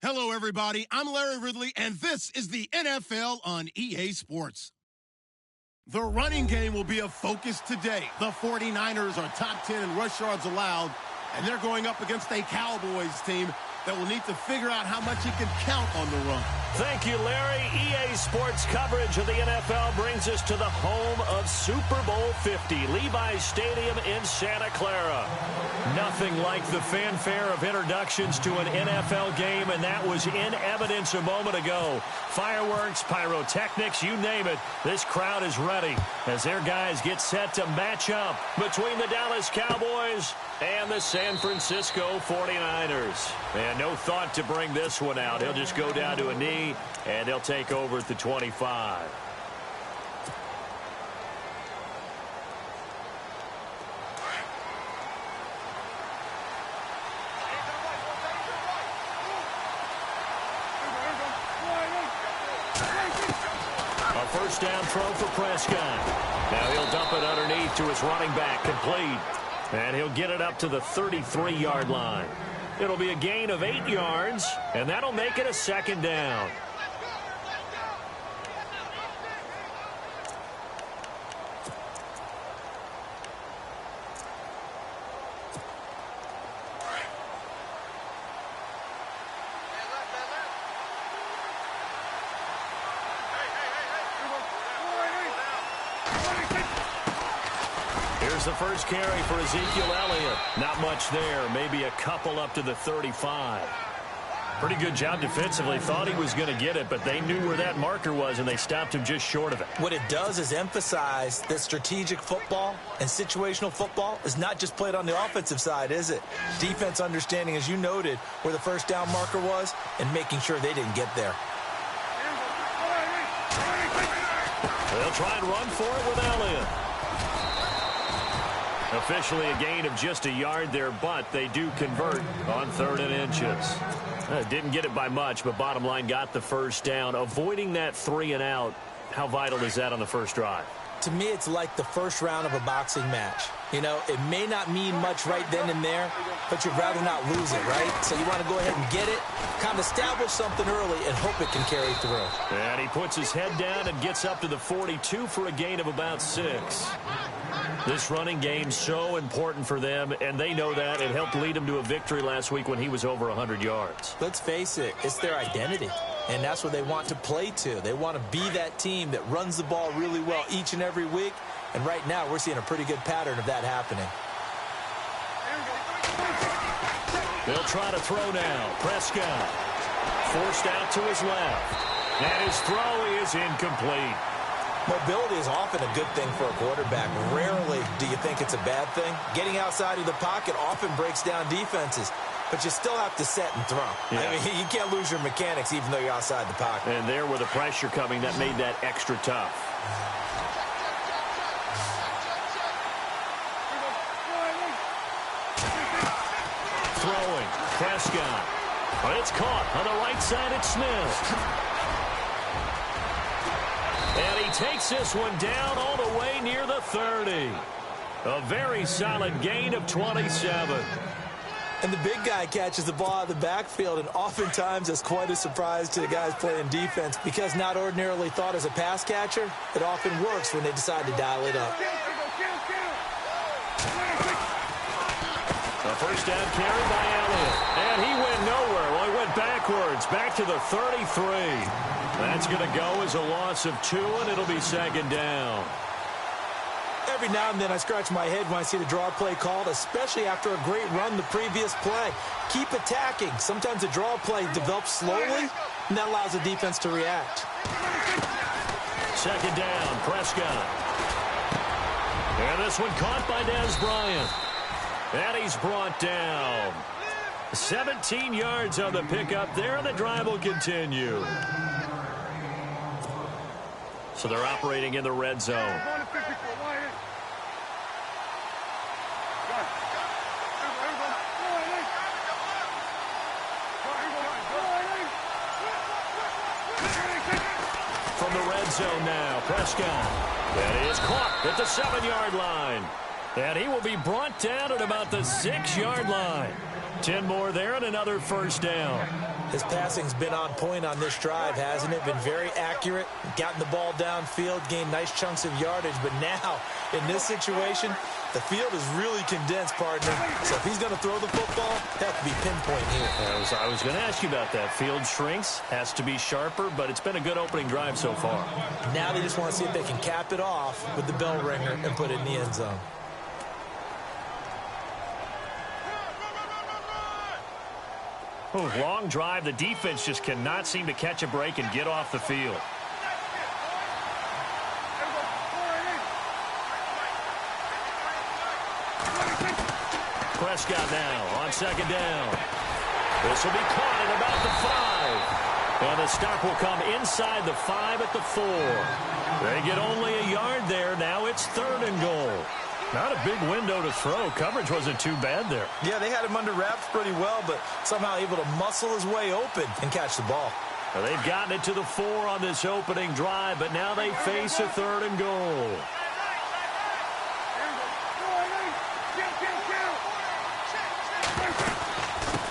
Hello, everybody. I'm Larry Ridley, and this is the NFL on EA Sports. The running game will be a focus today. The 49ers are top 10 in rush yards allowed, and they're going up against a Cowboys team that will need to figure out how much it can count on the run. Thank you, Larry. EA Sports coverage of the NFL brings us to the home of Super Bowl 50, Levi's Stadium in Santa Clara. Nothing like the fanfare of introductions to an NFL game, and that was in evidence a moment ago. Fireworks, pyrotechnics, you name it. This crowd is ready as their guys get set to match up between the Dallas Cowboys and the San Francisco 49ers. And no thought to bring this one out. He'll just go down to a knee, and they'll take over at the 25. A first down throw for Prescott. Now he'll dump it underneath to his running back, complete. And he'll get it up to the 33-yard line. It'll be a gain of 8 yards, and that'll make it a second down. Here's the first carry for Ezekiel Elliott. Not much there. Maybe a couple up to the 35. Pretty good job defensively. Thought he was going to get it, but they knew where that marker was, and they stopped him just short of it. What it does is emphasize that strategic football and situational football is not just played on the offensive side, is it? Defense understanding, as you noted, where the first down marker was and making sure they didn't get there. They'll try and run for it with Elliott. Officially a gain of just a yard there, but they do convert on 3rd and inches. Didn't get it by much, but bottom line got the first down. Avoiding that 3 and out, how vital is that on the first drive? To me, it's like the first round of a boxing match. You know, it may not mean much right then and there, but you'd rather not lose it, right? So you want to go ahead and get it, kind of establish something early, and hope it can carry through. And he puts his head down and gets up to the 42 for a gain of about 6. This running game so important for them, and they know that. It helped lead them to a victory last week when he was over 100 yards. Let's face it, it's their identity, and that's what they want to play to. They want to be that team that runs the ball really well each and every week, and right now we're seeing a pretty good pattern of that happening. They'll try to throw now. Prescott forced out to his left, and his throw is incomplete. Mobility is often a good thing for a quarterback. Rarely do you think it's a bad thing. Getting outside of the pocket often breaks down defenses, but you still have to set and throw. Yeah. I mean, you can't lose your mechanics even though you're outside the pocket. And there with the pressure coming, that made that extra tough. Throwing, Prescott. But it's caught on the right side. It's Smith. And he takes this one down all the way near the 30. A very solid gain of 27. And the big guy catches the ball out of the backfield, and oftentimes it's quite a surprise to the guys playing defense because not ordinarily thought as a pass catcher, it often works when they decide to dial it up. A first down carry by Elliott. And he went nowhere. Well, he went backwards, back to the 33. That's going to go as a loss of 2, and it'll be second down. Every now and then I scratch my head when I see the draw play called, especially after a great run the previous play. Keep attacking. Sometimes the draw play develops slowly, and that allows the defense to react. Second down, Prescott. And this one caught by Dez Bryant. And he's brought down. 17 yards on the pickup there, and the drive will continue. So they're operating in the red zone. From the red zone now, Prescott. And he is caught at the 7-yard line. And he will be brought down at about the 6-yard line. 10 more there and another first down. His passing's been on point on this drive, hasn't it? Been very accurate, gotten the ball downfield, gained nice chunks of yardage. But now, in this situation, the field is really condensed, partner. So if he's going to throw the football, that has to be pinpoint here. I was going to ask you about that. Field shrinks, has to be sharper, but it's been a good opening drive so far. Now they just want to see if they can cap it off with the bell ringer and put it in the end zone. Long drive. The defense just cannot seem to catch a break and get off the field. Prescott now on second down. This will be caught at about the 5. And the stop will come inside the 5 at the 4. They get only a yard there. Now it's 3rd and goal. Not a big window to throw. Coverage wasn't too bad there. Yeah, they had him under wraps pretty well, but somehow able to muscle his way open and catch the ball. Well, they've gotten it to the 4 on this opening drive, but now they face a 3rd and goal.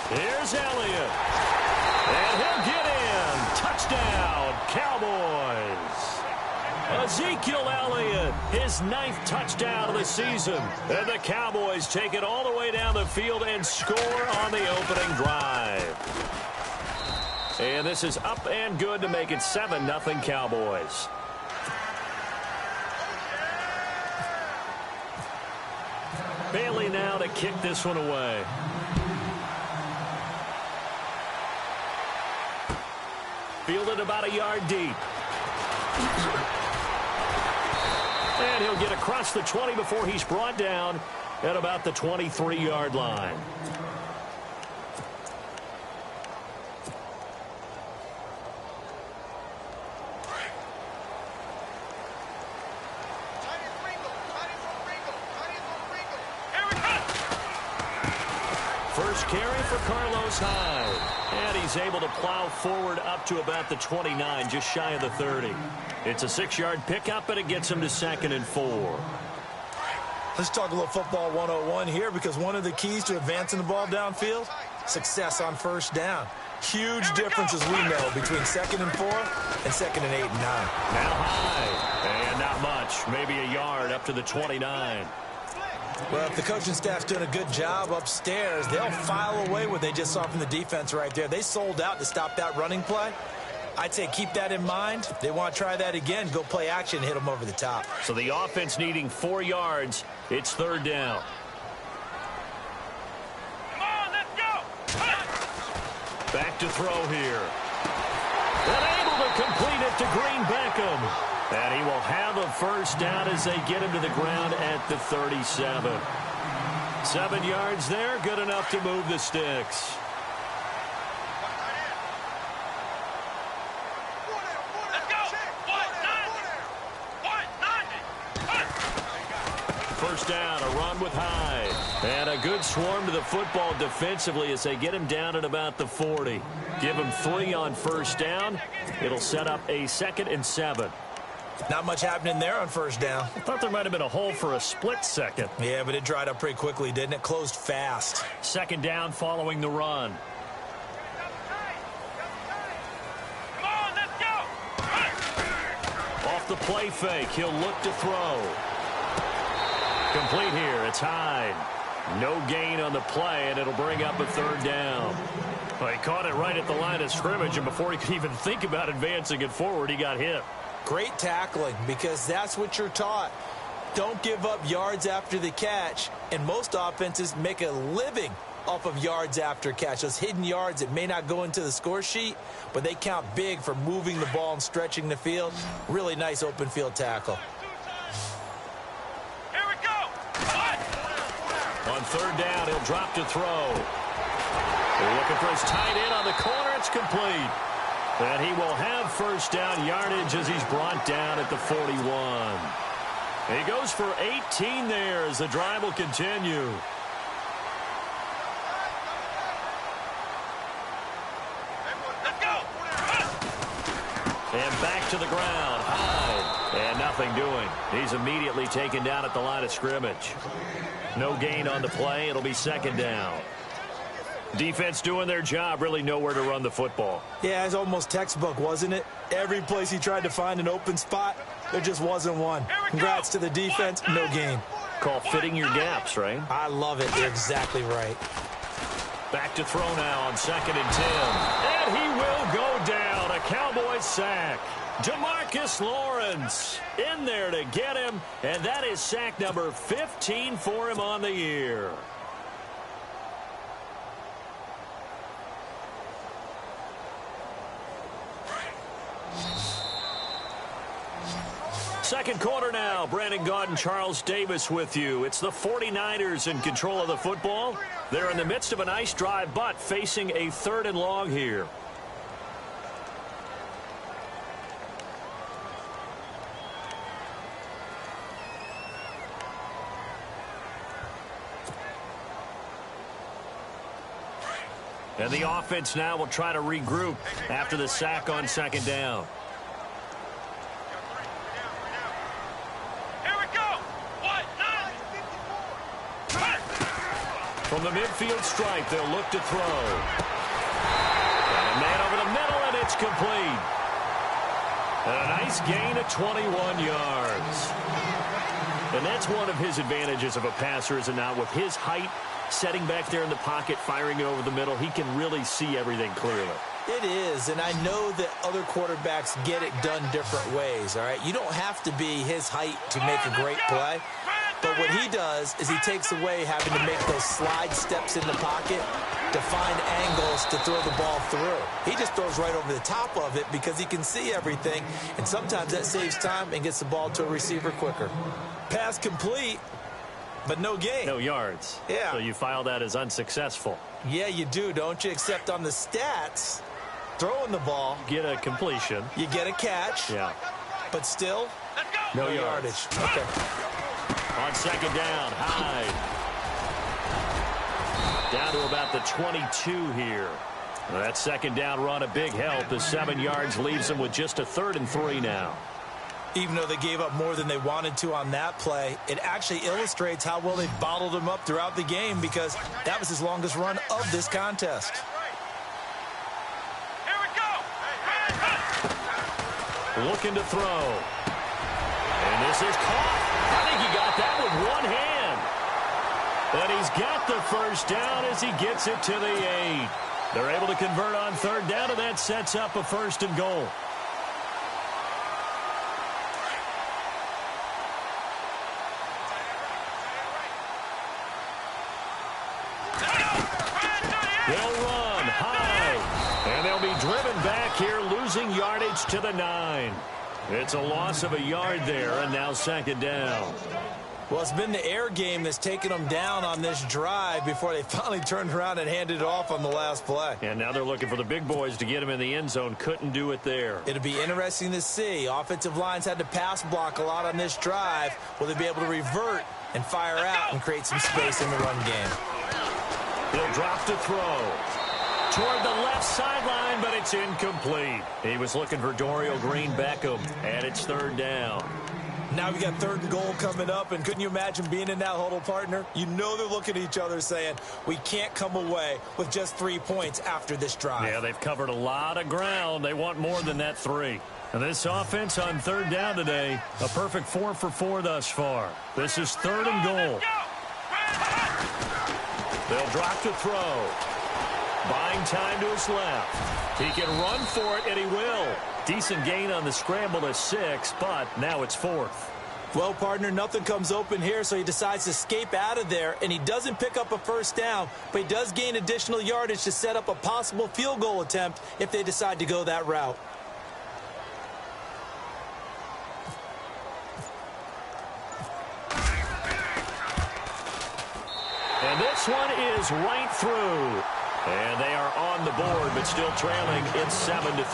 Here's Elliott. And he'll get in. Touchdown, Cowboys. Ezekiel Elliott, his 9th touchdown of the season. And the Cowboys take it all the way down the field and score on the opening drive. And this is up and good to make it 7-0 Cowboys. Bailey now to kick this one away. Fielded about a yard deep. And he'll get across the 20 before he's brought down at about the 23-yard line. First carry for Carlos Hyde. And he's able to plow forward up to about the 29, just shy of the 30. It's a 6-yard pickup, and it gets him to 2nd and 4. Let's talk a little football 101 here, because one of the keys to advancing the ball downfield, success on first down. Huge difference, as we know, between 2nd and 4 and 2nd and 8 and 9. Now Hyde, and not much, maybe a yard up to the 29. Well, if the coaching staff's doing a good job upstairs, they'll file away what they just saw from the defense right there. They sold out to stop that running play. I'd say keep that in mind. They want to try that again, go play action, hit them over the top. So the offense needing 4 yards. It's 3rd down. Come on, let's go. Back to throw here. And able to complete it to Green Beckham. And he will have a first down as they get him to the ground at the 37. 7 yards there, good enough to move the sticks. First down, a run with Hyde. And a good swarm to the football defensively as they get him down at about the 40. Give him 3 on first down. It'll set up a 2nd and 7. Not much happening there on first down. I thought there might have been a hole for a split second. Yeah, but it dried up pretty quickly, didn't it? Closed fast. 2nd down following the run. Come on, let's go. Off the play fake, he'll look to throw. Complete here, it's Hyde. No gain on the play, and it'll bring up a 3rd down. Well, he caught it right at the line of scrimmage, and before he could even think about advancing it forward, he got hit. Great tackling, because that's what you're taught. Don't give up yards after the catch, and most offenses make a living off of yards after catch. Those hidden yards that may not go into the score sheet, but they count big for moving the ball and stretching the field. Really nice open field tackle. Here we go. On 3rd down, he'll drop to throw. They're looking for his tight end on the corner. It's complete. And he will have first down yardage as he's brought down at the 41. He goes for 18 there as the drive will continue. Let's go. And back to the ground. Hyde. And nothing doing. He's immediately taken down at the line of scrimmage. No gain on the play. It'll be 2nd down. Defense doing their job, really nowhere to run the football. Yeah, it's almost textbook, wasn't it? Every place he tried to find an open spot, there just wasn't one. Congrats to the defense, no gain. Call fitting your gaps, right? I love it. You're exactly right. Back to throw now on 2nd and 10. And he will go down. A Cowboys sack. DeMarcus Lawrence in there to get him. And that is sack number 15 for him on the year. Second quarter now. Brandon Gaudin and Charles Davis with you. It's the 49ers in control of the football. They're in the midst of a nice drive, but facing a 3rd and long here. And the offense now will try to regroup after the sack on 2nd down. From the midfield stripe, they'll look to throw. And a man over the middle, and it's complete. And a nice gain of 21 yards. And that's one of his advantages of a passer, is it not? With his height, setting back there in the pocket, firing it over the middle, he can really see everything clearly. It is, and I know that other quarterbacks get it done different ways, all right? You don't have to be his height to make a great play. But what he does is he takes away having to make those slide steps in the pocket to find angles to throw the ball through. He just throws right over the top of it because he can see everything, and sometimes that saves time and gets the ball to a receiver quicker. Pass complete, but no gain. No yards. Yeah. So you file that as unsuccessful. Yeah, you do, don't you? Except on the stats, throwing the ball. Get a completion. You get a catch. Yeah. But still, no yardage. Okay. On 2nd down, Hyde. Down to about the 22 here. Well, that 2nd down run a big help. The 7 yards leaves them with just a 3rd and 3 now. Even though they gave up more than they wanted to on that play, it actually illustrates how well they bottled him up throughout the game, because that was his longest run of this contest. Here we go. Looking to throw. And this is caught. I think he got that with one hand. And he's got the first down as he gets it to the 8. They're able to convert on 3rd down, and that sets up a 1st and goal. They'll run high, and they'll be driven back here, losing yardage to the 9. It's a loss of a yard there, and now 2nd down. Well, it's been the air game that's taken them down on this drive before they finally turned around and handed it off on the last play. And now they're looking for the big boys to get him in the end zone. Couldn't do it there. It'll be interesting to see. Offensive lines had to pass block a lot on this drive. Will they be able to revert and fire out and create some space in the run game? He'll drop to throw. Toward the left sideline, but it's incomplete. He was looking for Dorial Green-Beckham, and it's 3rd down. Now we got 3rd and goal coming up, and couldn't you imagine being in that huddle, partner? You know they're looking at each other saying, we can't come away with just 3 points after this drive. Yeah, they've covered a lot of ground. They want more than that 3. And this offense on 3rd down today, a perfect 4 for 4 thus far. This is 3rd and goal. They'll drop to throw. Buying time to his left. He can run for it, and he will. Decent gain on the scramble to 6, but now it's 4th. Well, partner, nothing comes open here, so he decides to escape out of there, and he doesn't pick up a 1st down, but he does gain additional yardage to set up a possible field goal attempt if they decide to go that route. And this one is right through. And they are on the board, but still trailing. It's 7-3.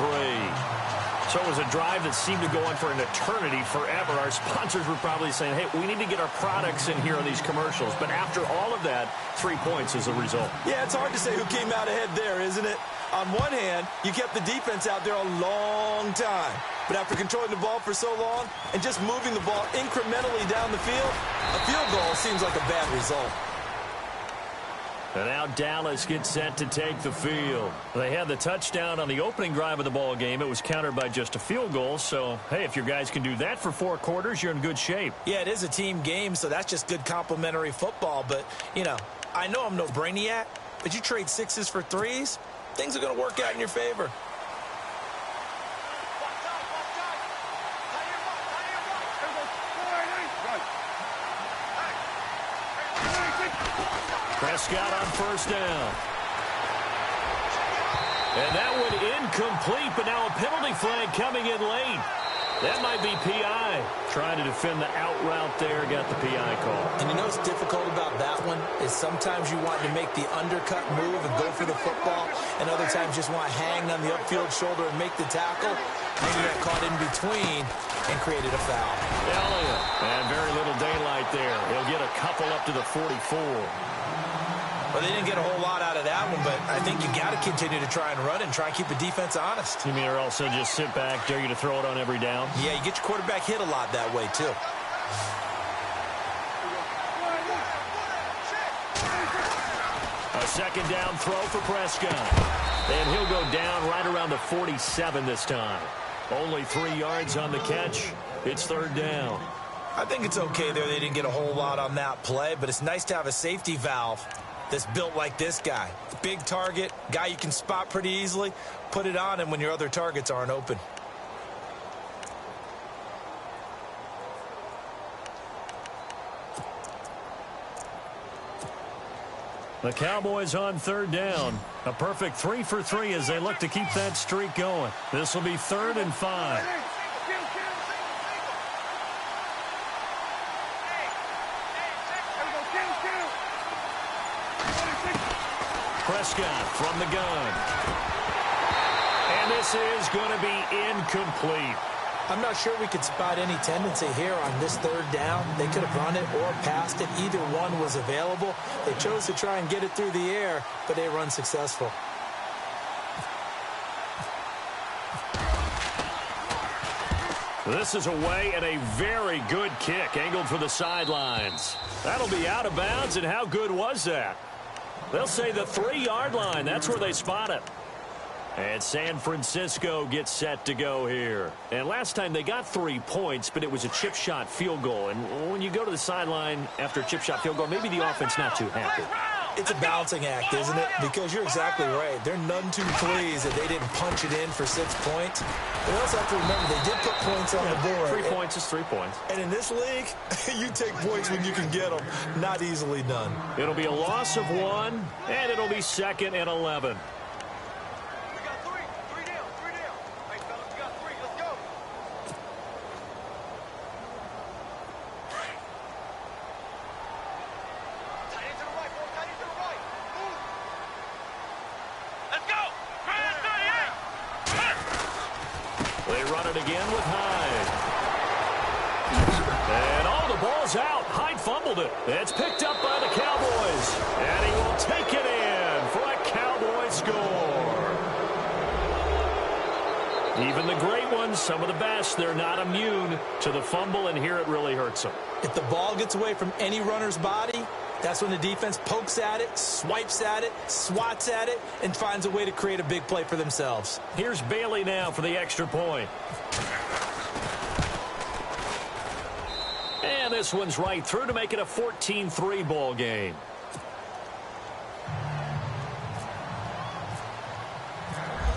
So it was a drive that seemed to go on for an eternity, forever. Our sponsors were probably saying, hey, we need to get our products in here on these commercials. But after all of that, 3 points as a result. Yeah, it's hard to say who came out ahead there, isn't it? On one hand, you kept the defense out there a long time. But after controlling the ball for so long and just moving the ball incrementally down the field, a field goal seems like a bad result. And now Dallas gets set to take the field. They had the touchdown on the opening drive of the ball game. It was countered by just a field goal. So, hey, if your guys can do that for 4 quarters, you're in good shape. Yeah, it is a team game, so that's just good complementary football. But, you know, I know I'm no brainiac, but you trade 6s for 3s, things are going to work out in your favor. Prescott on first down. And that one incomplete, but now a penalty flag coming in late. That might be PI. Trying to defend the out route there, got the PI call. And you know what's difficult about that one is sometimes you want to make the undercut move and go for the football, and other times just want to hang on the upfield shoulder and make the tackle. And you got caught in between and created a foul. Elliott, and very little daylight there. He'll get a couple up to the 44. Well, they didn't get a whole lot out of that one, but I think you got to continue to try and run and try and keep the defense honest. You mean or also just sit back, dare you to throw it on every down? Yeah, you get your quarterback hit a lot that way, too. A second down throw for Prescott. And he'll go down right around the 47 this time. Only 3 yards on the catch. It's third down. I think it's okay there. They didn't get a whole lot on that play, but it's nice to have a safety valve that's built like this guy. Big target, guy you can spot pretty easily. Put it on him when your other targets aren't open. The Cowboys on third down. A perfect 3 for 3 as they look to keep that streak going. This will be 3rd and 5. Prescott from the gun. And this is going to be incomplete. I'm not sure we could spot any tendency here on this third down. They could have run it or passed it. Either one was available. They chose to try and get it through the air, but they were unsuccessful. This is away and a very good kick angled for the sidelines. That'll be out of bounds, and how good was that? They'll say the 3-yard line. That's where they spot it. And San Francisco gets set to go here. And last time they got 3 points, but it was a chip shot field goal. And when you go to the sideline after a chip shot field goal, maybe the offense not too happy. It's a balancing act, isn't it? Because you're exactly right. They're none too pleased that they didn't punch it in for 6 points. But also have to remember they did put points on the board. 3 points is 3 points. And in this league, you take points when you can get them. Not easily done. It'll be a loss of 1, and it'll be 2nd and 11. They run it again with Hyde. And the ball's out. Hyde fumbled it. It's picked up by the Cowboys. And he will take it in for a Cowboy score. Even the great ones, some of the best, they're not immune to the fumble, and here it really hurts them. If the ball gets away from any runner's body, that's when the defense pokes at it, swipes at it, swats at it, and finds a way to create a big play for themselves. Here's Bailey now for the extra point. And this one's right through to make it a 14-3 ball game.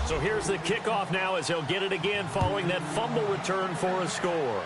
So here's the kickoff now as he'll get it again following that fumble return for a score.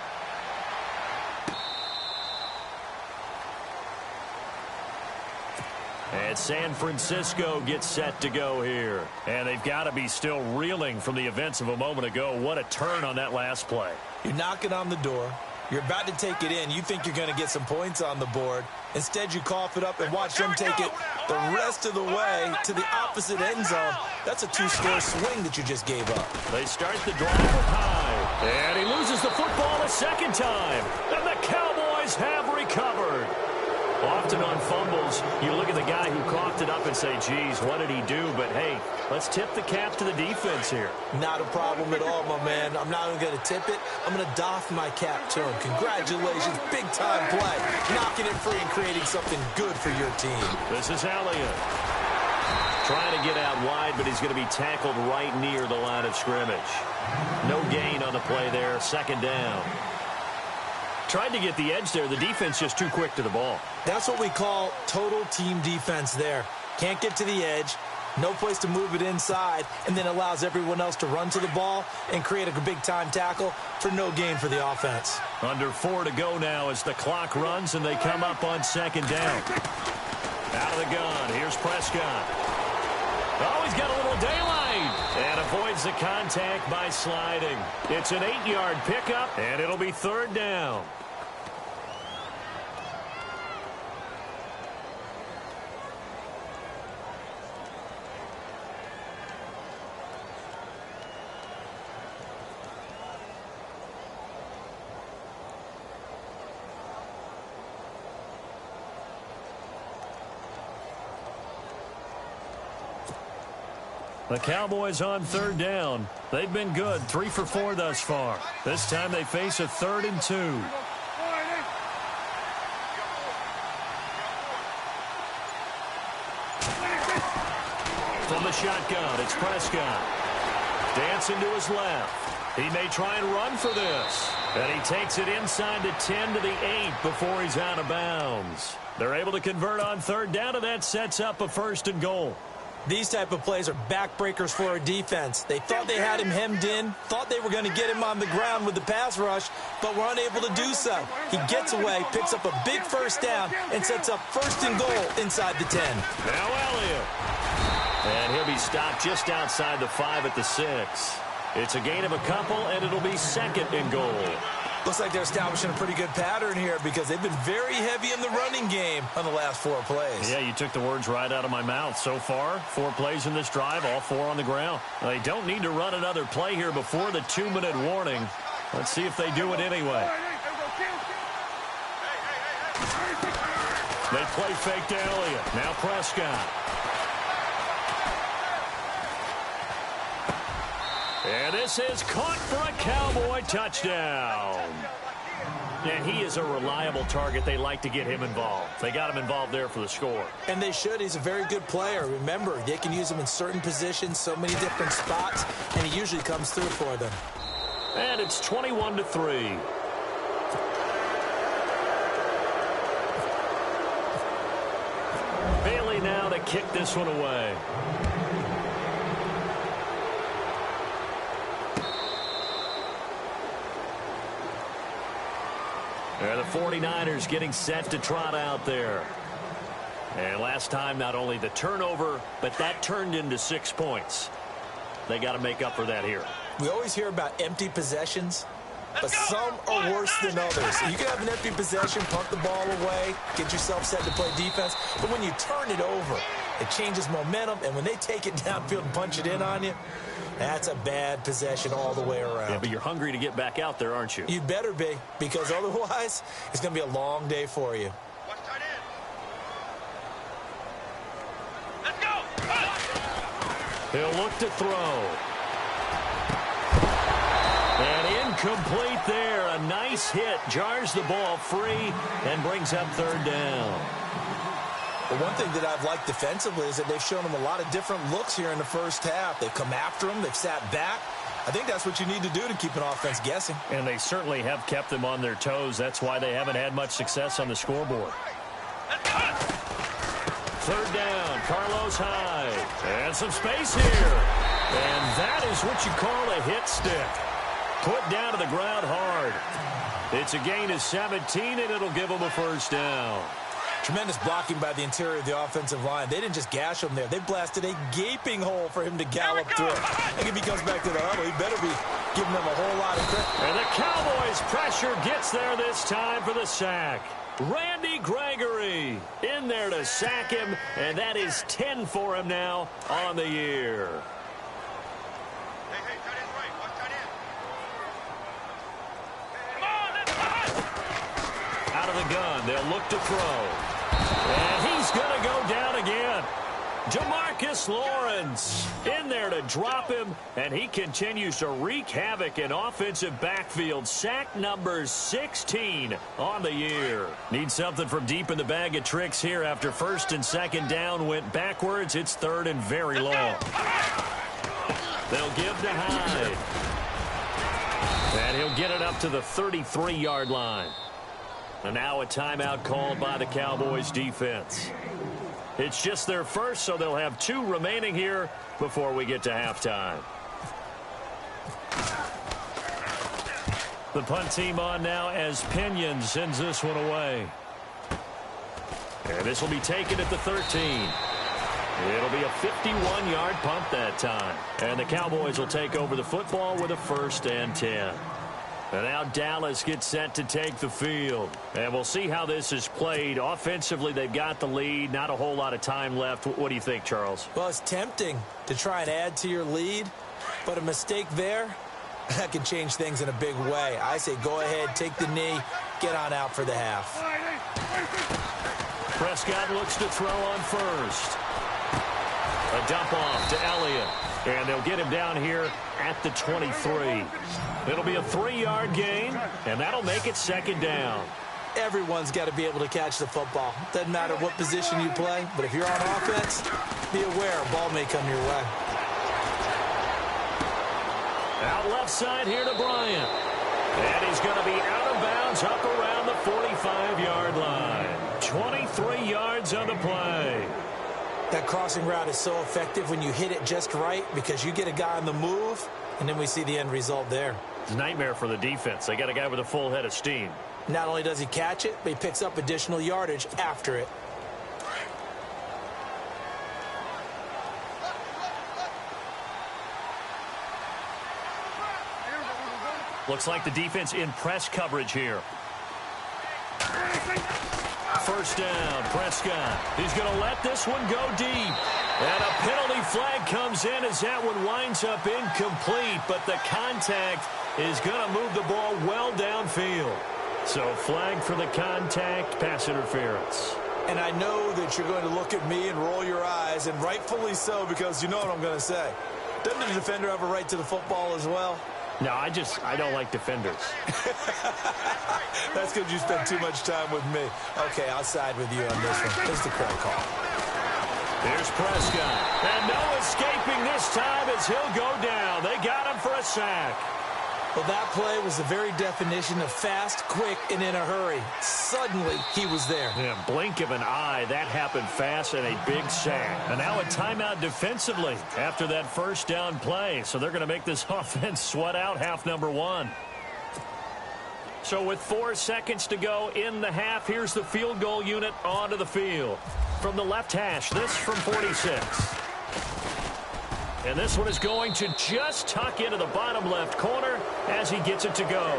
And San Francisco gets set to go here. And they've got to be still reeling from the events of a moment ago. What a turn on that last play. You're knocking on the door. You're about to take it in. You think you're going to get some points on the board. Instead, you cough it up and watch them take it the rest of the way to the opposite end zone. That's a 2-score swing that you just gave up. They start the drive with Hyde. And he loses the football a second time. And the Cowboys have recovered. Often on fumbles, you look at the guy who coughed it up and say, geez, what did he do? But, hey, let's tip the cap to the defense here. Not a problem at all, my man. I'm not even going to tip it. I'm going to doff my cap to him. Congratulations, big-time play. Knocking it free and creating something good for your team. This is Elliott. Trying to get out wide, but he's going to be tackled right near the line of scrimmage. No gain on the play there. Second down. Tried to get the edge there. The defense just too quick to the ball. That's what we call total team defense there. Can't get to the edge, no place to move it inside, and then allows everyone else to run to the ball and create a big-time tackle for no gain for the offense. Under 4 to go now as the clock runs and they come up on second down. Out of the gun, here's Prescott. Oh, he's got a little daylight and avoids the contact by sliding. It's an 8-yard pickup, and it'll be third down. The Cowboys on third down. They've been good, 3 for 4 thus far. This time they face a 3rd and 2. From the shotgun, it's Prescott. Dancing to his left. He may try and run for this. And he takes it inside the 10 to the 8 before he's out of bounds. They're able to convert on third down, and that sets up a 1st and goal. These type of plays are backbreakers for a defense. They thought they had him hemmed in, thought they were going to get him on the ground with the pass rush, but were unable to do so. He gets away, picks up a big first down, and sets up 1st and goal inside the 10. Now Elliott. And he'll be stopped just outside the 5 at the 6. It's a gain of a couple, and it'll be 2nd and goal. Looks like they're establishing a pretty good pattern here because they've been very heavy in the running game on the last 4 plays. Yeah, you took the words right out of my mouth. So far, 4 plays in this drive, all 4 on the ground. They don't need to run another play here before the 2-minute warning. Let's see if they do it anyway. They play fake to Elliott. Now Prescott. And this is caught for a Cowboy touchdown. And he is a reliable target. They like to get him involved. They got him involved there for the score. And they should. He's a very good player. Remember, they can use him in certain positions, so many different spots, and he usually comes through for them. And it's 21-3. Bailey now to kick this one away. The 49ers getting set to trot out there. And last time, not only the turnover, but that turned into 6 points. They got to make up for that here. We always hear about empty possessions, but some are worse than others. You can have an empty possession, punt the ball away, get yourself set to play defense, but when you turn it over, it changes momentum, and when they take it downfield and punch it in on you, that's a bad possession all the way around. Yeah, but you're hungry to get back out there, aren't you? You'd better be, because otherwise, it's going to be a long day for you. Watch tight end. Let's go. He'll look to throw. And incomplete there. A nice hit. Jars the ball free and brings up third down. But one thing that I've liked defensively is that they've shown them a lot of different looks here in the first half. They've come after them. They've sat back. I think that's what you need to do to keep an offense guessing. And they certainly have kept them on their toes. That's why they haven't had much success on the scoreboard. Third down, Carlos Hyde. And some space here. And that is what you call a hit stick. Put down to the ground hard. It's a gain of 17, and it'll give them a first down. Tremendous blocking by the interior of the offensive line. They didn't just gash him there. They blasted a gaping hole for him to gallop through. I think if he comes back to the huddle, he better be giving them a whole lot of credit. And the Cowboys' pressure gets there this time for the sack. Randy Gregory in there to sack him, and that is 10 for him now on the year. Hey, tight end right. Watch tight end. Come on, let's go. Out of the gun, they'll look to throw. And he's going to go down again. Demarcus Lawrence in there to drop him, and he continues to wreak havoc in offensive backfield. Sack number 16 on the year. Need something from deep in the bag of tricks here after first and second down went backwards. It's third and very long. They'll give to Hyde. And he'll get it up to the 33-yard line. And now a timeout called by the Cowboys defense. It's just their first, so they'll have 2 remaining here before we get to halftime. The punt team on now as Pinion sends this one away. And this will be taken at the 13. It'll be a 51-yard punt that time. And the Cowboys will take over the football with a 1st and 10. And now Dallas gets set to take the field. And we'll see how this is played. Offensively, they've got the lead. Not a whole lot of time left. What do you think, Charles? Well, it's tempting to try and add to your lead. But a mistake there, that can change things in a big way. I say go ahead, take the knee, get on out for the half. Prescott looks to throw on first. A dump off to Elliott. And they'll get him down here at the 23. It'll be a 3-yard gain, and that'll make it 2nd down. Everyone's got to be able to catch the football. Doesn't matter what position you play, but if you're on offense, be aware a ball may come your way. Out left side here to Bryant. And he's going to be out of bounds up around the 45-yard line. 23 yards on the play. That crossing route is so effective when you hit it just right because you get a guy on the move, and then we see the end result there. It's a nightmare for the defense. They got a guy with a full head of steam. Not only does he catch it, but he picks up additional yardage after it. Looks like the defense in press coverage here. 1st down, Prescott. He's going to let this one go deep. And a penalty flag comes in as that one winds up incomplete, but the contact is going to move the ball well downfield. So flag for the contact, pass interference. And I know that you're going to look at me and roll your eyes, and rightfully so, because you know what I'm going to say. Doesn't the defender have a right to the football as well? No, I don't like defenders. That's because you spend too much time with me. Okay, I'll side with you on this one. This is the correct call. Here's Prescott. And no escaping this time as he'll go down. They got him for a sack. Well, that play was the very definition of fast, quick, and in a hurry. Suddenly, he was there. Yeah, blink of an eye. That happened fast and a big sack. And now a timeout defensively after that 1st down play. So they're going to make this offense sweat out half number 1. So with 4 seconds to go in the half, here's the field goal unit onto the field. From the left hash, this from 46. And this one is going to just tuck into the bottom left corner as he gets it to go.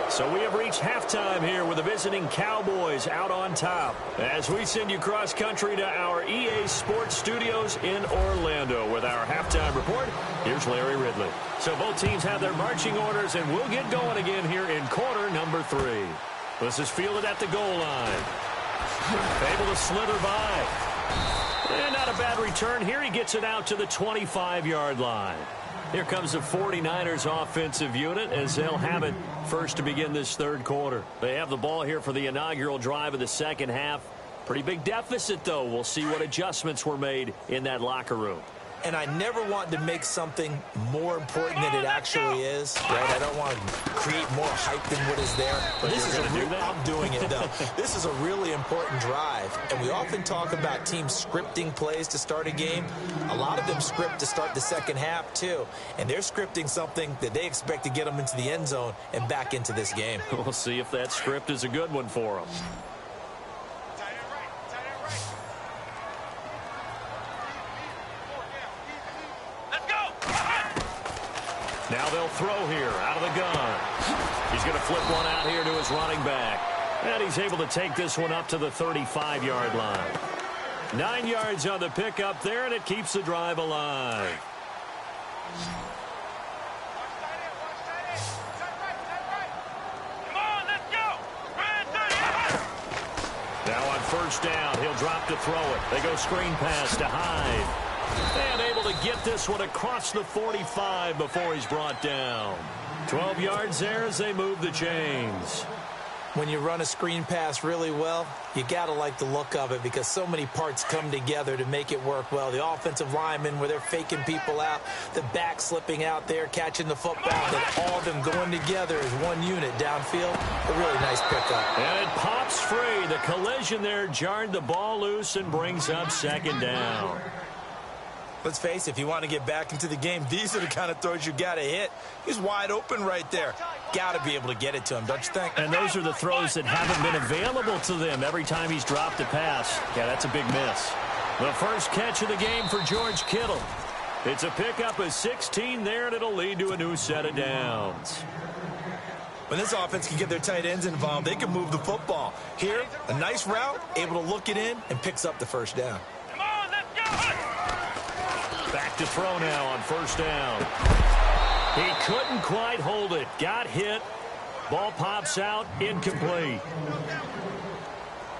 So we have reached halftime here with the visiting Cowboys out on top. As we send you cross country to our EA Sports Studios in Orlando with our halftime report, here's Larry Ridley. So both teams have their marching orders, and we'll get going again here in quarter number 3. This is fielded at the goal line. Able to slither by. And not a bad return. Here he gets it out to the 25-yard line. Here comes the 49ers offensive unit as they'll have it first to begin this 3rd quarter. They have the ball here for the inaugural drive of the 2nd half. Pretty big deficit, though. We'll see what adjustments were made in that locker room. And I never want to make something more important than it actually is, right? I don't want to create more hype than what is there. But this is I'm doing it, though. This is a really important drive. And we often talk about teams scripting plays to start a game. A lot of them script to start the 2nd half, too. And they're scripting something that they expect to get them into the end zone and back into this game. We'll see if that script is a good one for them. Now they'll throw here out of the gun. He's going to flip one out here to his running back. And he's able to take this one up to the 35-yard line. 9 yards on the pickup there, and it keeps the drive alive. Now on first down. He'll drop to throw it. They go screen pass to Hyde. And able to get this one across the 45 before he's brought down. 12 yards there as they move the chains. When you run a screen pass really well, you got to like the look of it because so many parts come together to make it work well. The offensive linemen where they're faking people out, the back slipping out there, catching the football, then all of them going together as one unit downfield. A really nice pickup. And it pops free. The collision there jarred the ball loose and brings up second down. Let's face it, if you want to get back into the game, these are the kind of throws you got to hit. He's wide open right there. Got to be able to get it to him, don't you think? And those are the throws that haven't been available to them every time he's dropped a pass. Yeah, that's a big miss. The first catch of the game for George Kittle. It's a pickup of 16 there, and it'll lead to a new set of downs. When this offense can get their tight ends involved, they can move the football. Here, a nice route, able to look it in, and picks up the first down. Come on, let's go! Back to throw now on first down. He couldn't quite hold it. Got hit. Ball pops out. Incomplete.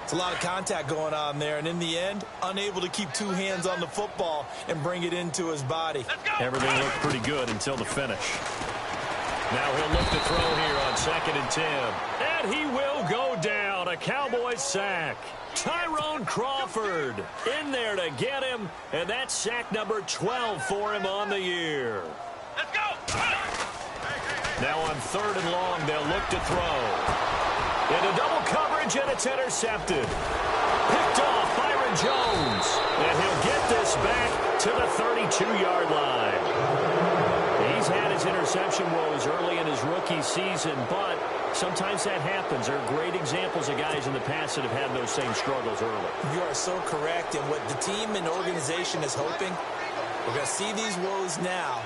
It's a lot of contact going on there, and in the end, unable to keep two hands on the football and bring it into his body. Everything looked pretty good until the finish. Now he'll look to throw here on 2nd and 10. And he will go down. A Cowboys sack. Tyrone Crawford in there to get him, and that's sack number 12 for him on the year. Let's go! Now on 3rd and long, they'll look to throw. Into double coverage, and it's intercepted. Picked off Byron Jones, and he'll get this back to the 32-yard line. He's had his interception woes early in his rookie season, but sometimes that happens. There are great examples of guys in the past that have had those same struggles early. You are so correct, and what the team and organization is hoping, we're going to see these woes now,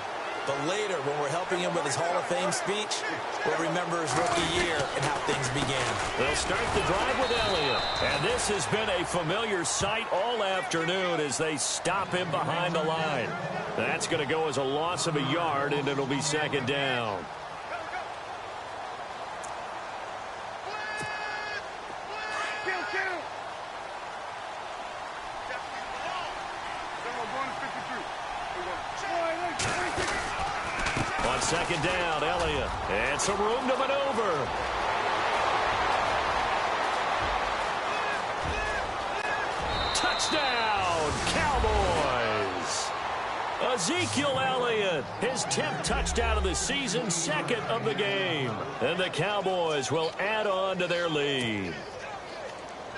but later when we're helping him with his Hall of Fame speech, we'll remember his rookie year and how things began. They'll start the drive with Elliott, and this has been a familiar sight all afternoon as they stop him behind the line. That's going to go as a loss of a yard, and it'll be 2nd down. On 2nd down, Elliott. And some room to maneuver. Touchdown, Cowboys. Ezekiel Elliott, his 10th touchdown of the season, 2nd of the game. And the Cowboys will add on to their lead.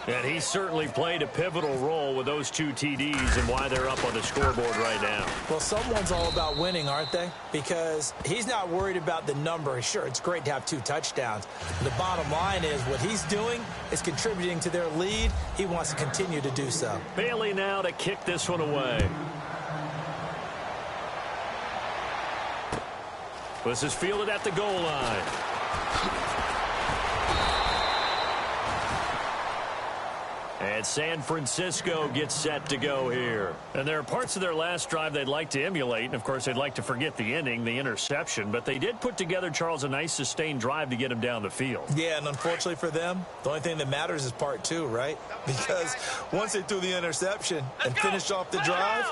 And he certainly played a pivotal role with those 2 TDs and why they're up on the scoreboard right now. Well, someone's all about winning, aren't they? Because he's not worried about the number. Sure, it's great to have 2 touchdowns. The bottom line is what he's doing is contributing to their lead. He wants to continue to do so. Bailey now to kick this one away. This is fielded at the goal line. And San Francisco gets set to go here. And there are parts of their last drive they'd like to emulate. And, of course, they'd like to forget the ending, the interception. But they did put together, Charles, a nice sustained drive to get him down the field. Yeah, and unfortunately for them, the only thing that matters is part 2, right? Because once they threw the interception and finished off the drive,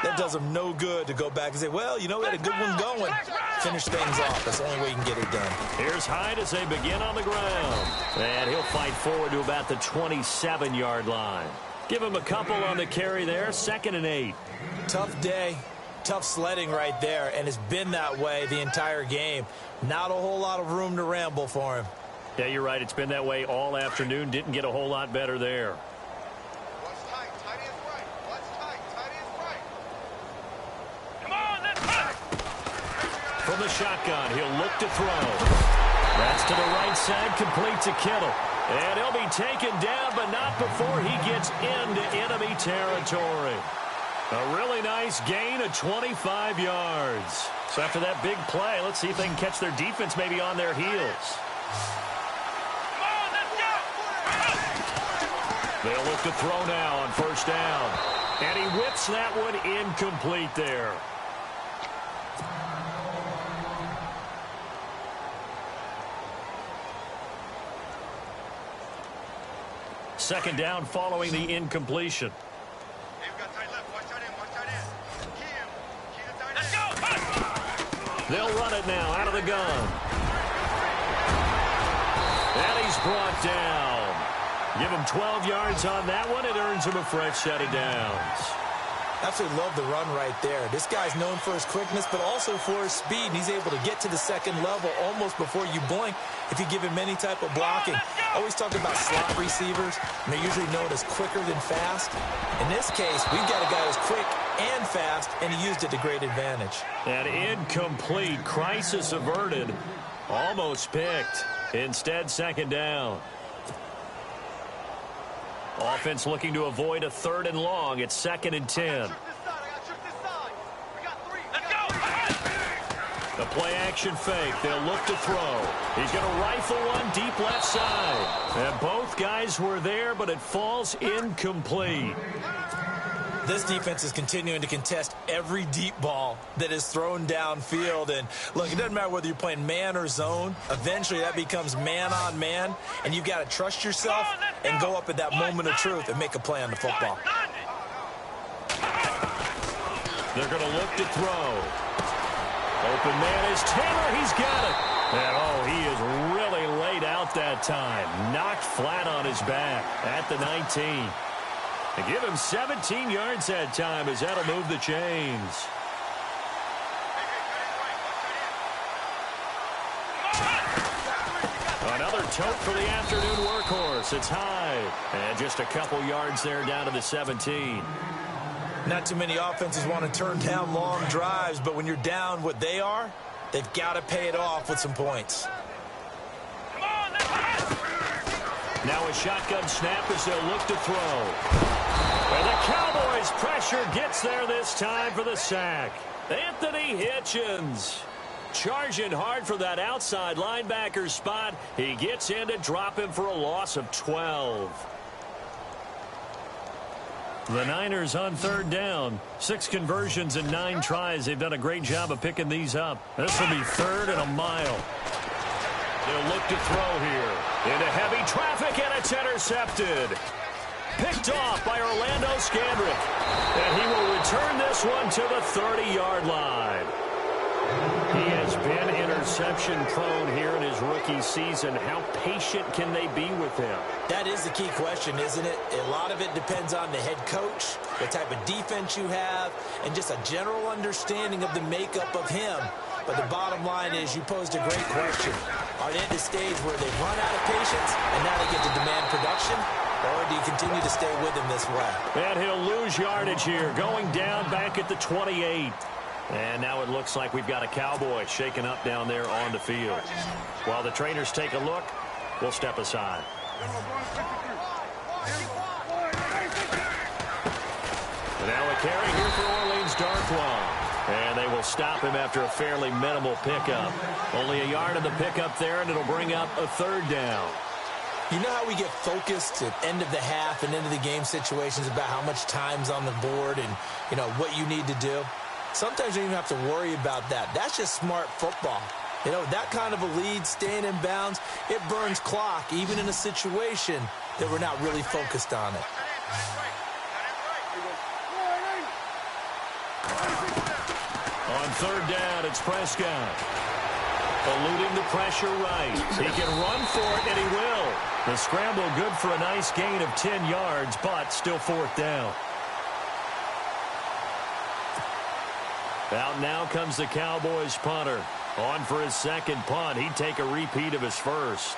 that does them no good to go back and say, well, you know, we had a good one going. Finish things off. That's the only way you can get it done. Here's Hyde as they begin on the ground. And he'll fight forward to about the 27-yard line. Give him a couple on the carry there. 2nd and 8. Tough day. Tough sledding right there. And it's been that way the entire game. Not a whole lot of room to ramble for him. Yeah, you're right. It's been that way all afternoon. Didn't get a whole lot better there. What's tight? Tight is right. What's tight? Tight is right. Come on, let's go! From the shotgun, he'll look to throw. That's to the right side, complete to Kittle. And he'll be taken down, but not before he gets into enemy territory. A really nice gain of 25 yards. So after that big play, let's see if they can catch their defense maybe on their heels. Come on, let's go! They'll look to throw now on first down. And he whips that one incomplete there. Second down following the incompletion. They'll run it now out of the gun. And he's brought down. Give him 12 yards on that one. It earns him a fresh set of downs. Absolutely love the run right there. This guy's known for his quickness, but also for his speed. He's able to get to the second level almost before you blink if you give him any type of blocking. Always talk about slot receivers, and they're usually known as quicker than fast. In this case, we've got a guy who's quick and fast, and he used it to great advantage. An incomplete. Crisis averted. Almost picked. Instead, second down. Offense looking to avoid a 3rd and long. It's 2nd and 10. The play-action fake. They'll look to throw. He's going to rifle one deep left side. And both guys were there, but it falls incomplete. This defense is continuing to contest every deep ball that is thrown downfield. And, look, it doesn't matter whether you're playing man or zone. Eventually, that becomes man-on-man, and you've got to trust yourself and go up at that moment of truth and make a play on the football. They're going to look to throw. Open man is Taylor. He's got it. And, oh, he is really laid out that time. Knocked flat on his back at the 19. They give him 17 yards that time as that'll move the chains. Another tote for the afternoon workhorse. It's high. And just a couple yards there down to the 17. Not too many offenses want to turn down long drives, but when you're down what they are, they've got to pay it off with some points. Now a shotgun snap as they'll look to throw. And the Cowboys' pressure gets there this time for the sack. Anthony Hitchens charging hard for that outside linebacker spot. He gets in to drop him for a loss of 12. The Niners on 3rd down. 6 conversions and 9 tries. They've done a great job of picking these up. This will be 3rd and a mile. They'll look to throw here. Into heavy traffic, and it's intercepted. Picked off by Orlando Scandrick. And he will return this one to the 30-yard line. He has been interception-prone here in his rookie season. How patient can they be with him? That is the key question, isn't it? A lot of it depends on the head coach, the type of defense you have, and just a general understanding of the makeup of him. But the bottom line is you posed a great question. Are they at the stage where they've run out of patience and now they get to demand production? Or do you continue to stay with him this way? And he'll lose yardage here, going down back at the 28. And now it looks like we've got a Cowboy shaken up down there on the field. While the trainers take a look, we'll step aside. Now a carry here for Orleans Darkwa. And they will stop him after a fairly minimal pickup. Only a yard of the pickup there, and it'll bring up a 3rd down. You know how we get focused at end of the half and end of the game situations about how much time's on the board and, you know, what you need to do? Sometimes you don't even have to worry about that. That's just smart football. You know, that kind of a lead, staying in bounds, it burns clock, even in a situation that we're not really focused on it. On 3rd down, it's Prescott. Eluding the pressure right. He can run for it, and he will. The scramble good for a nice gain of 10 yards, but still 4th down. Out now comes the Cowboys punter. On for his 2nd punt. He'd take a repeat of his first.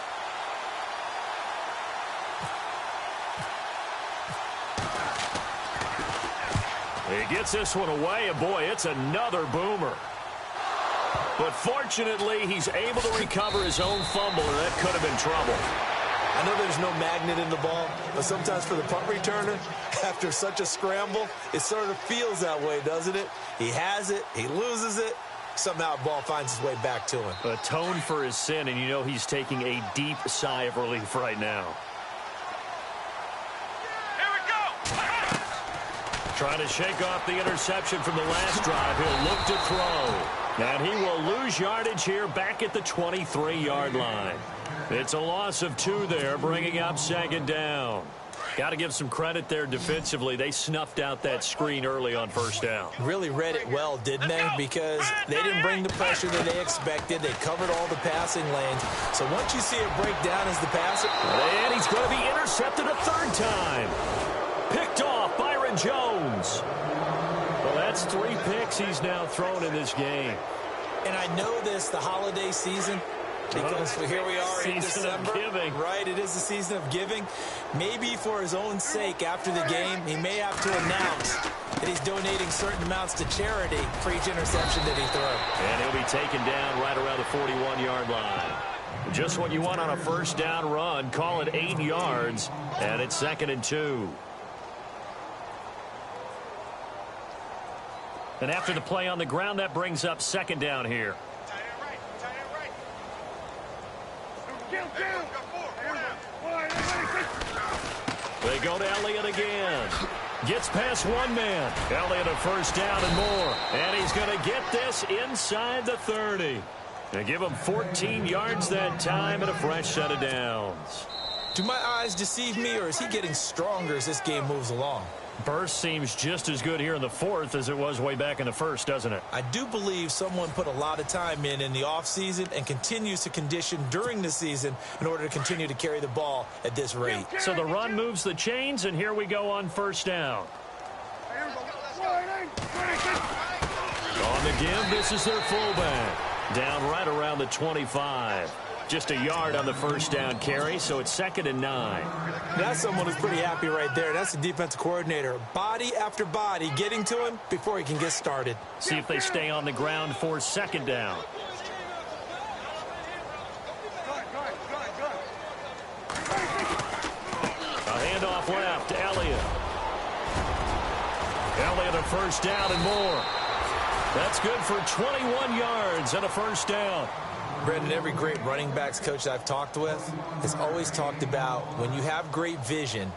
He gets this one away, and boy, it's another boomer. But fortunately, he's able to recover his own fumble, and that could have been trouble. I know there's no magnet in the ball, but sometimes for the punt returner, after such a scramble, it sort of feels that way, doesn't it? He has it, he loses it, somehow the ball finds its way back to him. Atone for his sin, and you know he's taking a deep sigh of relief right now. Here we go! Trying to shake off the interception from the last drive. He'll look to throw. And he will lose yardage here back at the 23-yard line. It's a loss of 2 there, bringing up 2nd down. Got to give some credit there defensively. They snuffed out that screen early on first down. Really read it well, didn't they? Because they didn't bring the pressure that they expected. They covered all the passing lanes. So once you see it break down as the passer. And he's going to be intercepted a third time. Picked off Byron Jones. Well, that's 3 picks he's now thrown in this game. And I know this, the holiday season, because here we are in December. Right, it is the season of giving. Maybe for his own sake, after the game, he may have to announce that he's donating certain amounts to charity for each interception that he throws. And he'll be taken down right around the 41-yard line. Just what you want on a first down run. Call it 8 yards, and it's 2nd and 2. And after the play on the ground, that brings up 2nd down here. They go to Elliott again. Gets past one man. Elliott a first down and more. And he's going to get this inside the 30. They give him 14 yards that time and a fresh set of downs. Do my eyes deceive me, or is he getting stronger as this game moves along? Burst seems just as good here in the 4th as it was way back in the 1st, doesn't it? I do believe someone put a lot of time in the offseason and continues to condition during the season in order to continue to carry the ball at this rate. So the run moves the chains, and here we go on first down. On the give, this is their fullback. Down right around the 25. Just a yard on the first down carry, so it's 2nd and 9. That's someone who's pretty happy right there. That's the defensive coordinator. Body after body getting to him before he can get started. See if they stay on the ground for 2nd down. A handoff left to Elliott. Elliott a first down and more. That's good for 21 yards and a first down. Brendan, every great running backs coach that I've talked with has always talked about when you have great vision,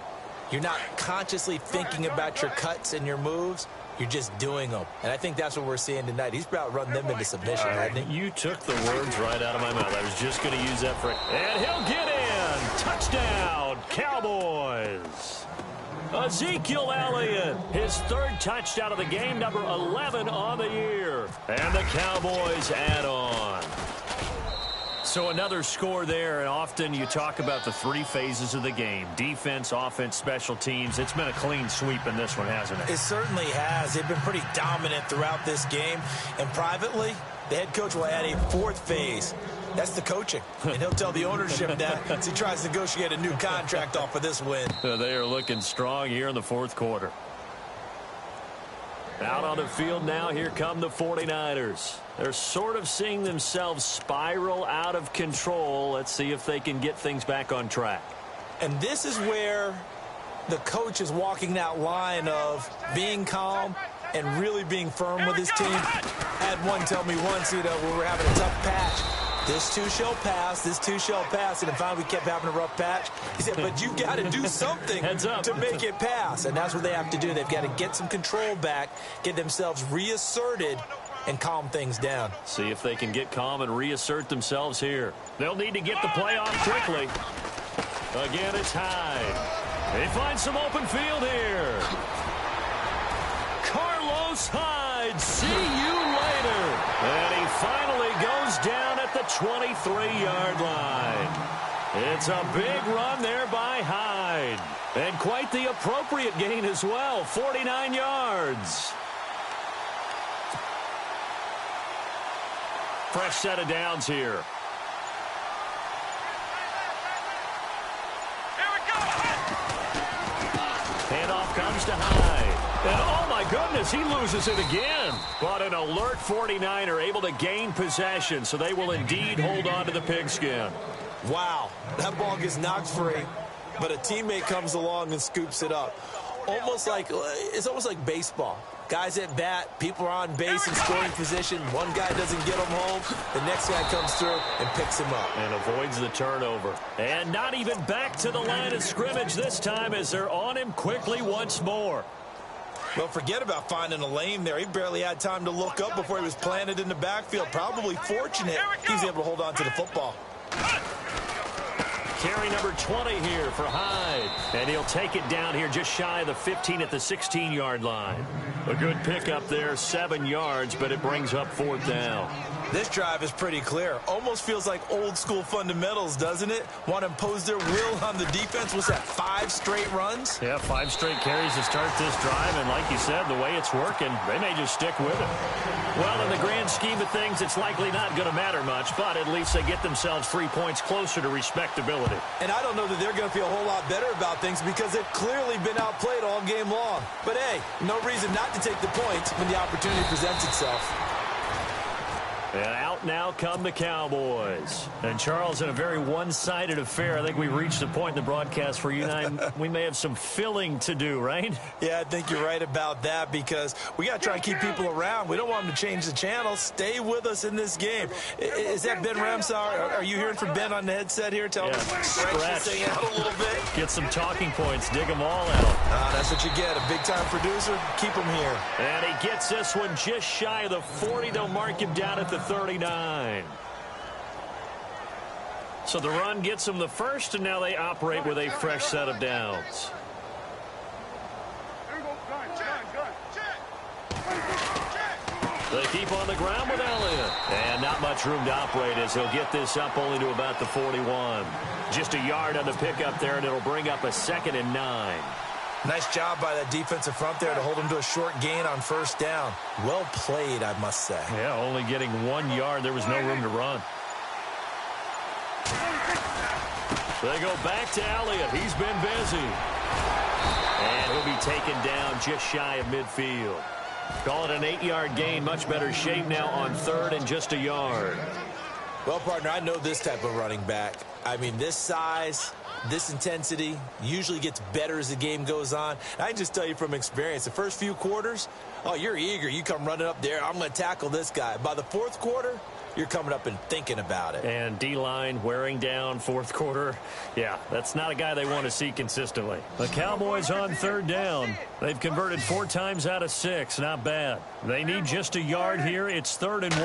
you're not consciously thinking about your cuts and your moves. You're just doing them. And I think that's what we're seeing tonight. He's about running them into submission, hasn't he? You took the words right out of my mouth. I was just going to use that for it. And he'll get in. Touchdown, Cowboys. Ezekiel Elliott, his 3rd touchdown of the game, number 11 on the year. And the Cowboys add on. So another score there, and often you talk about the 3 phases of the game. Defense, offense, special teams. It's been a clean sweep in this one, hasn't it? It certainly has. They've been pretty dominant throughout this game. And privately, the head coach will add a 4th phase. That's the coaching. And he'll tell the ownership that as he tries to negotiate a new contract off of this win. They are looking strong here in the 4th quarter. Out on the field now, here come the 49ers. They're sort of seeing themselves spiral out of control. Let's see if they can get things back on track. And this is where the coach is walking that line of being calm and really being firm with his team. I had one tell me once, when we're having a tough patch, this too shall pass, this too shall pass. And finally we kept having a rough patch. He said, but you've got to do something to make it pass. And that's what they have to do. They've got to get some control back, get themselves reasserted, and calm things down. See if they can get calm and reassert themselves here. They'll need to get the play off quickly. Again, it's Hyde. They find some open field here. Carlos Hyde, see you later. And he finally goes down at the 23-yard line. It's a big run there by Hyde. And quite the appropriate gain as well, 49 yards. Fresh set of downs here. Handoff comes to Hyde. And oh my goodness, he loses it again. But an alert 49er able to gain possession, so they will indeed hold on to the pigskin. Wow, that ball gets knocked free, but a teammate comes along and scoops it up. It's almost like baseball. Guys at bat, people are on base in scoring position. One guy doesn't get him home. The next guy comes through and picks him up. And avoids the turnover. And not even back to the line of scrimmage this time as they're on him quickly once more. Well, forget about finding a lane there. He barely had time to look up before he was planted in the backfield. Probably fortunate he was able to hold on to the football. Carry number 20 here for Hyde. And he'll take it down here just shy of the 15 at the 16-yard line. A good pickup there, 7 yards, but it brings up 4th down. This drive is pretty clear. Almost feels like old school fundamentals, doesn't it? Want to impose their will on the defense. Was that 5 straight runs? Yeah, 5 straight carries to start this drive. And like you said, the way it's working, they may just stick with it. Well, in the grand scheme of things, it's likely not going to matter much, but at least they get themselves 3 points closer to respectability. And I don't know that they're going to feel a whole lot better about things because they've clearly been outplayed all game long. But hey, no reason not to take the points when the opportunity presents itself. And out now come the Cowboys. And, Charles, in a very one-sided affair, I think we reached the point in the broadcast where you and I, we may have some filling to do, right? Yeah, I think you're right about that because we got to try and keep people around. We don't want them to change the channel. Stay with us in this game. Is that Ben Ramsauer? Are you hearing from Ben on the headset here? Tell him to stretch this thing out a little bit. Get some talking points. Dig them all out. That's what you get. A big-time producer. Keep him here. And he gets this one just shy of the 40. They'll mark him down at the 39. So the run gets them the first, and now they operate with a fresh set of downs. They keep on the ground with Elliott. And not much room to operate as he'll get this up only to about the 41. Just a yard on the pickup there, and it'll bring up a 2nd and 9. Nice job by that defensive front there to hold him to a short gain on 1st down. Well played, I must say. Yeah, only getting 1 yard. There was no room to run. They go back to Elliott. He's been busy. And he'll be taken down just shy of midfield. Call it an 8-yard gain. Much better shape now on 3rd and just a yard. Well, partner, I know this type of running back. I mean, this size, this intensity usually gets better as the game goes on. I can just tell you from experience, the first few quarters, oh, you're eager. You come running up there. I'm going to tackle this guy. By the 4th quarter, you're coming up and thinking about it. And D-line wearing down 4th quarter. Yeah, that's not a guy they want to see consistently. The Cowboys on 3rd down. They've converted 4 times out of 6. Not bad. They need just a yard here. It's 3rd and 1.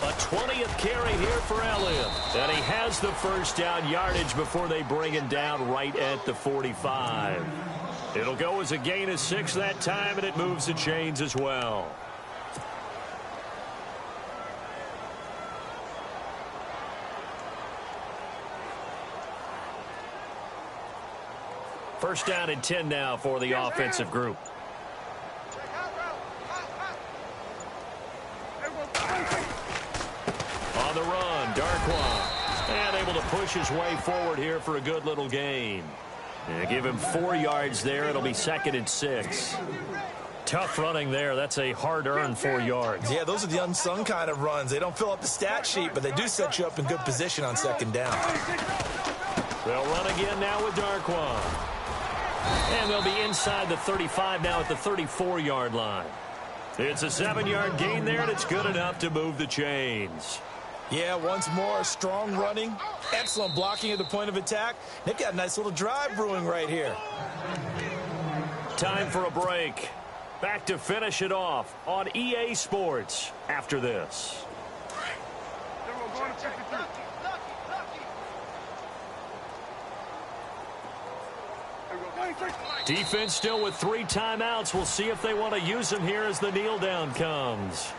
A 20th carry here for Elliott. And he has the first down yardage before they bring him down right at the 45. It'll go as a gain of 6 that time, and it moves the chains as well. First down and 10 now for the offensive group. On the run, Darkwa. And able to push his way forward here for a good little gain. And give him 4 yards there. It'll be 2nd and 6. Tough running there. That's a hard-earned 4 yards. Yeah, those are the unsung kind of runs. They don't fill up the stat sheet, but they do set you up in good position on 2nd down. They'll run again now with Darkwa. And they'll be inside the 35 now at the 34-yard line. It's a 7-yard gain there, and it's good enough to move the chains. Yeah, once more, strong running, excellent blocking at the point of attack. They've got a nice little drive brewing right here. Time for a break. Back to finish it off on EA Sports after this. Defense still with 3 timeouts. We'll see if they want to use them here as the kneel down comes.